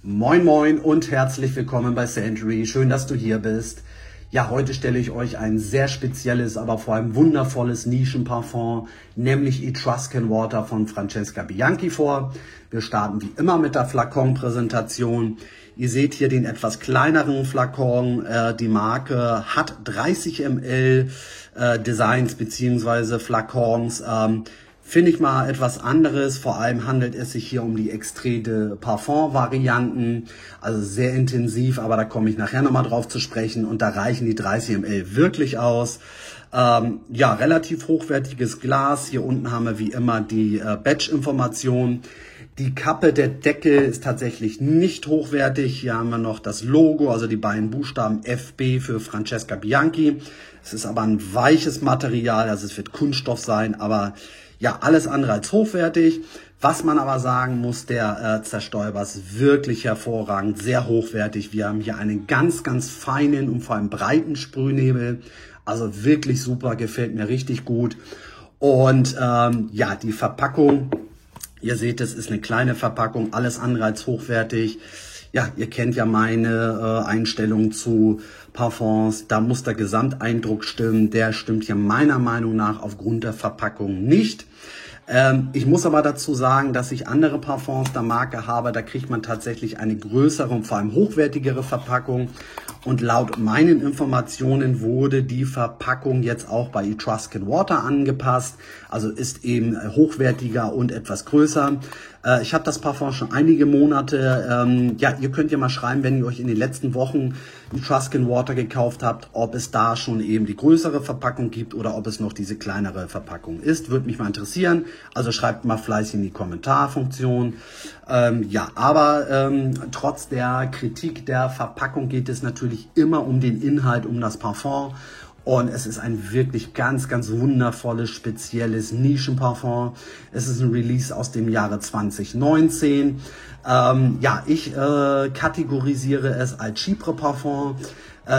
Moin Moin und herzlich willkommen bei Century. Schön, dass du hier bist. Ja, heute stelle ich euch ein sehr spezielles, aber vor allem wundervolles Nischenparfum, nämlich Etruscan Water von Francesca Bianchi vor. Wir starten wie immer mit der Flakon-Präsentation. Ihr seht hier den etwas kleineren Flakon. Die Marke hat 30 ml Designs bzw. Flakons. Finde ich mal etwas anderes. Vor allem handelt es sich hier um die Extrait de Parfum Varianten. Also sehr intensiv, aber da komme ich nachher nochmal drauf zu sprechen. Und da reichen die 30 ml wirklich aus. Ja, relativ hochwertiges Glas. Hier unten haben wir wie immer die Batch-Information. Die Kappe, der Deckel ist tatsächlich nicht hochwertig. Hier haben wir noch das Logo, also die beiden Buchstaben FB für Francesca Bianchi. Es ist aber ein weiches Material, also es wird Kunststoff sein, aber ja, alles andere als hochwertig. Was man aber sagen muss, der Zerstäuber ist wirklich hervorragend, sehr hochwertig. Wir haben hier einen ganz, ganz feinen und vor allem breiten Sprühnebel. Also wirklich super, gefällt mir richtig gut. Und ja, die Verpackung, ihr seht, es ist eine kleine Verpackung, alles andere als hochwertig. Ja, ihr kennt ja meine Einstellung zu Parfums. Da muss der Gesamteindruck stimmen. Der stimmt hier meiner Meinung nach aufgrund der Verpackung nicht. Ich muss aber dazu sagen, dass ich andere Parfums der Marke habe. Da kriegt man tatsächlich eine größere und vor allem hochwertigere Verpackung. Und laut meinen Informationen wurde die Verpackung jetzt auch bei Etruscan Water angepasst. Also ist eben hochwertiger und etwas größer. Ich habe das Parfum schon einige Monate. Ja, ihr könnt ja mal schreiben, wenn ihr euch in den letzten Wochen Etruscan Water gekauft habt, ob es da schon eben die größere Verpackung gibt oder ob es noch diese kleinere Verpackung ist. Würde mich mal interessieren. Also schreibt mal fleißig in die Kommentarfunktion. Ja, aber trotz der Kritik der Verpackung geht es natürlich immer um den Inhalt, um das Parfum. Und es ist ein wirklich ganz, ganz wundervolles, spezielles Nischenparfum. Es ist ein Release aus dem Jahre 2019. Ja, ich kategorisiere es als Chypre-Parfum.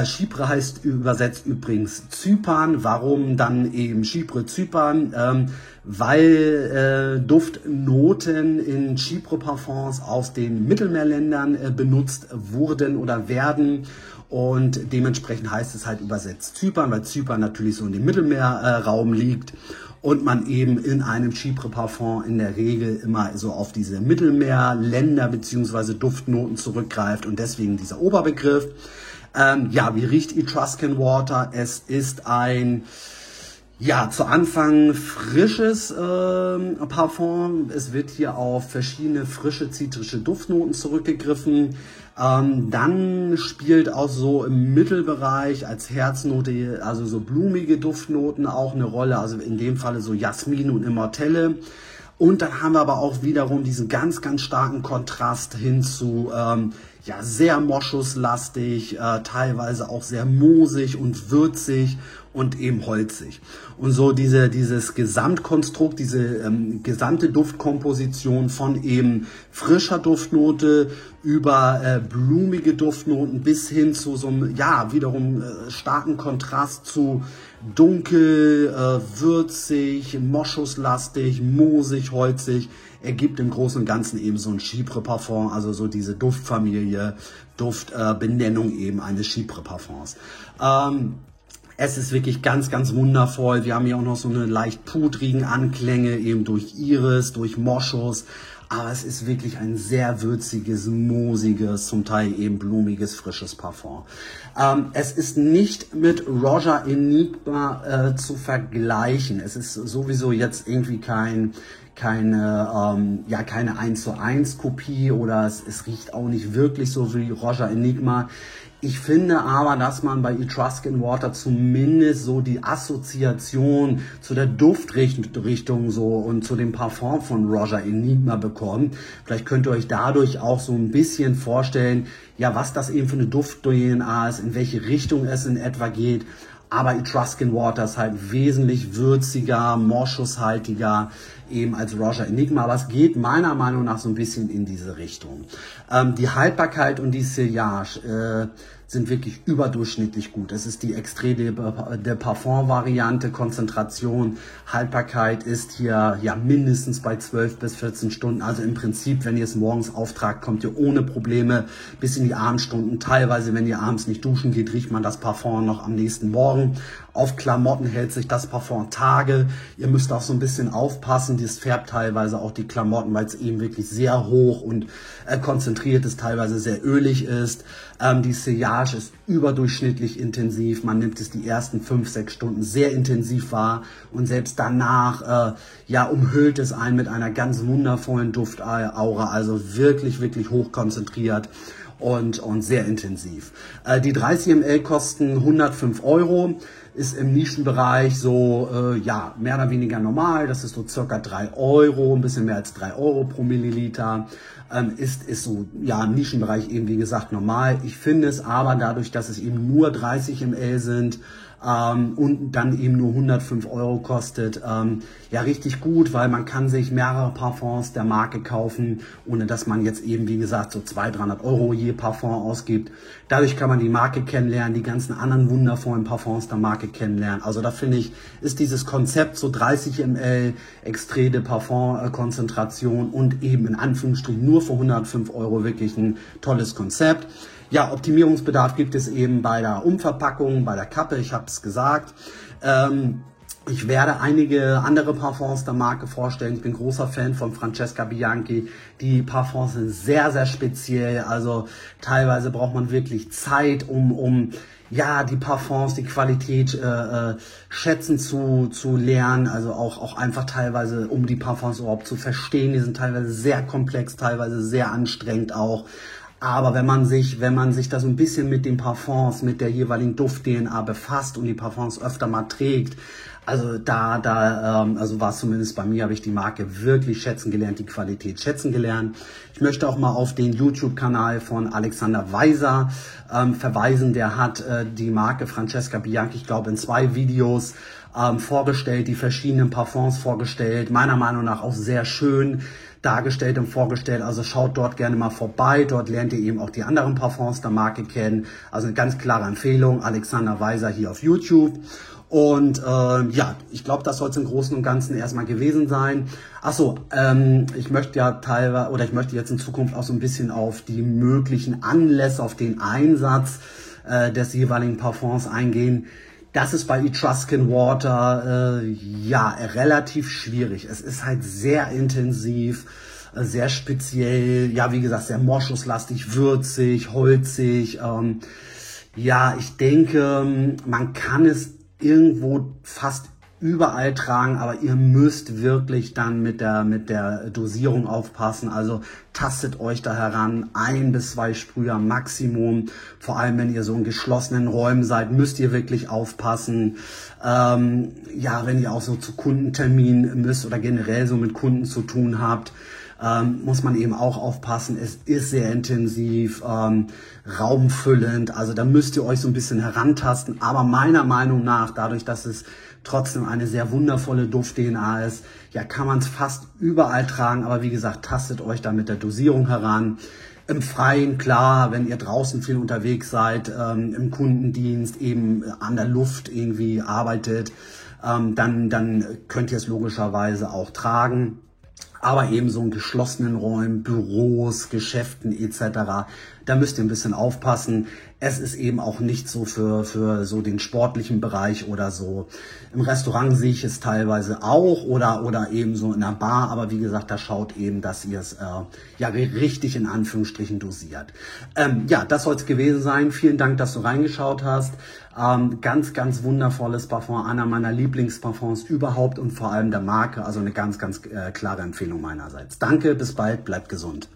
Chypre heißt übersetzt übrigens Zypern. Warum dann eben Chypre Zypern? Weil Duftnoten in Chypre-Parfums aus den Mittelmeerländern benutzt wurden oder werden. Und dementsprechend heißt es halt übersetzt Zypern, weil Zypern natürlich so in dem Mittelmeerraum liegt und man eben in einem Chypre-Parfum in der Regel immer so auf diese Mittelmeerländer bzw. Duftnoten zurückgreift und deswegen dieser Oberbegriff. Ja, wie riecht Etruscan Water? Es ist ein, ja, zu Anfang frisches Parfum. Es wird hier auf verschiedene frische zitrische Duftnoten zurückgegriffen. Dann spielt auch so im Mittelbereich als Herznote, also so blumige Duftnoten auch eine Rolle. Also in dem Falle so Jasmin und Immortelle. Und dann haben wir aber auch wiederum diesen ganz, ganz starken Kontrast hin zu ja, sehr moschuslastig, teilweise auch sehr moosig und würzig und eben holzig. Und so dieses Gesamtkonstrukt, diese gesamte Duftkomposition von eben frischer Duftnote über blumige Duftnoten bis hin zu so einem, ja, wiederum starken Kontrast zu dunkel, würzig, moschuslastig, moosig, holzig, ergibt im Großen und Ganzen eben so ein Chypre-Parfum, also so diese Duftfamilie, Duftbenennung eben eines Chypre-Parfums. Es ist wirklich ganz, ganz wundervoll. Wir haben hier auch noch so eine leicht pudrigen Anklänge, eben durch Iris, durch Moschus. Aber es ist wirklich ein sehr würziges, moosiges, zum Teil eben blumiges, frisches Parfum. Es ist nicht mit Roja Enigma zu vergleichen. Es ist sowieso jetzt irgendwie keine 1:1 Kopie oder es riecht auch nicht wirklich so wie Roja Enigma. Ich finde aber, dass man bei Etruscan Water zumindest so die Assoziation zu der Duftrichtung so und zu dem Parfum von Roja Enigma bekommt. Vielleicht könnt ihr euch dadurch auch so ein bisschen vorstellen, ja, was das eben für eine Duft-DNA ist, in welche Richtung es in etwa geht. Aber Etruscan Water ist halt wesentlich würziger, moschushaltiger eben als Roja Enigma. Aber es geht meiner Meinung nach so ein bisschen in diese Richtung. Die Haltbarkeit und die Sillage sind wirklich überdurchschnittlich gut. Es ist die Extrait de Parfum Variante, Konzentration, Haltbarkeit ist hier ja mindestens bei 12 bis 14 Stunden. Also im Prinzip, wenn ihr es morgens auftragt, kommt ihr ohne Probleme bis in die Abendstunden. Teilweise, wenn ihr abends nicht duschen geht, riecht man das Parfum noch am nächsten Morgen. Auf Klamotten hält sich das Parfum Tage. Ihr müsst auch so ein bisschen aufpassen. Das färbt teilweise auch die Klamotten, weil es eben wirklich sehr hoch und konzentriert ist, teilweise sehr ölig ist. Die Sillage ist überdurchschnittlich intensiv. Man nimmt es die ersten 5, 6 Stunden sehr intensiv wahr und selbst danach ja, umhüllt es einen mit einer ganz wundervollen Duftaura. Also wirklich, wirklich hoch konzentriert und sehr intensiv. Die 30 ml kosten 105 €. Ist im Nischenbereich so, ja, mehr oder weniger normal. Das ist so circa 3 €, ein bisschen mehr als 3 € pro Milliliter. Ist so, ja, im Nischenbereich eben, wie gesagt, normal. Ich finde es aber dadurch, dass es eben nur 30 ml sind, und dann eben nur 105 € kostet, ja, richtig gut, weil man kann sich mehrere Parfums der Marke kaufen, ohne dass man jetzt eben, wie gesagt, so 200, 300 € je Parfum ausgibt. Dadurch kann man die Marke kennenlernen, die ganzen anderen wundervollen Parfums der Marke kennenlernen. Also da finde ich, ist dieses Konzept so 30 ml Extrait de Parfum Konzentration und eben in Anführungsstrichen nur für 105 € wirklich ein tolles Konzept. Ja, Optimierungsbedarf gibt es eben bei der Umverpackung, bei der Kappe, ich habe es gesagt. Ich werde einige andere Parfums der Marke vorstellen. Ich bin großer Fan von Francesca Bianchi. Die Parfums sind sehr, sehr speziell. Also teilweise braucht man wirklich Zeit, um ja, die Parfums, die Qualität schätzen zu lernen. Also auch einfach teilweise, um die Parfums überhaupt zu verstehen. Die sind teilweise sehr komplex, teilweise sehr anstrengend auch. Aber wenn man sich da so ein bisschen mit den Parfums, mit der jeweiligen Duft-DNA befasst und die Parfums öfter mal trägt, also also war es zumindest bei mir, habe ich die Marke wirklich schätzen gelernt, die Qualität schätzen gelernt. Ich möchte auch mal auf den YouTube-Kanal von Alexander Weiser verweisen. Der hat die Marke Francesca Bianchi, ich glaube, in 2 Videos vorgestellt, die verschiedenen Parfums vorgestellt. Meiner Meinung nach auch sehr schön dargestellt und vorgestellt. Also schaut dort gerne mal vorbei. Dort lernt ihr eben auch die anderen Parfums der Marke kennen. Also eine ganz klare Empfehlung. Alexander Weiser hier auf YouTube. Und ja, ich glaube, das soll es im Großen und Ganzen erstmal gewesen sein. Achso, ich möchte ja teilweise, oder ich möchte jetzt in Zukunft auch so ein bisschen auf die möglichen Anlässe, auf den Einsatz des jeweiligen Parfums eingehen. Das ist bei Etruscan Water ja relativ schwierig. Es ist halt sehr intensiv, sehr speziell, ja, wie gesagt, sehr moschuslastig, würzig, holzig. Ja, ich denke, man kann es irgendwo fast überall tragen, aber ihr müsst wirklich dann mit der Dosierung aufpassen. Also tastet euch da heran, 1 bis 2 Sprüher Maximum. Vor allem, wenn ihr so in geschlossenen Räumen seid, müsst ihr wirklich aufpassen. Ja, wenn ihr auch so zu Kundenterminen müsst oder generell so mit Kunden zu tun habt, muss man eben auch aufpassen. Es ist sehr intensiv, raumfüllend, also da müsst ihr euch so ein bisschen herantasten, aber meiner Meinung nach, dadurch, dass es trotzdem eine sehr wundervolle Duft-DNA ist, ja, kann man es fast überall tragen, aber wie gesagt, tastet euch da mit der Dosierung heran. Im Freien, klar, wenn ihr draußen viel unterwegs seid, im Kundendienst eben an der Luft irgendwie arbeitet, dann könnt ihr es logischerweise auch tragen. Aber eben so in geschlossenen Räumen, Büros, Geschäften etc., da müsst ihr ein bisschen aufpassen. Es ist eben auch nicht so für so den sportlichen Bereich oder so. Im Restaurant sehe ich es teilweise auch oder eben so in einer Bar. Aber wie gesagt, da schaut eben, dass ihr es ja richtig in Anführungsstrichen dosiert. Ja, das soll es gewesen sein. Vielen Dank, dass du reingeschaut hast. Ganz, ganz wundervolles Parfum. Einer meiner Lieblingsparfums überhaupt und vor allem der Marke. Also eine ganz, ganz klare Empfehlung meinerseits. Danke, bis bald, bleibt gesund.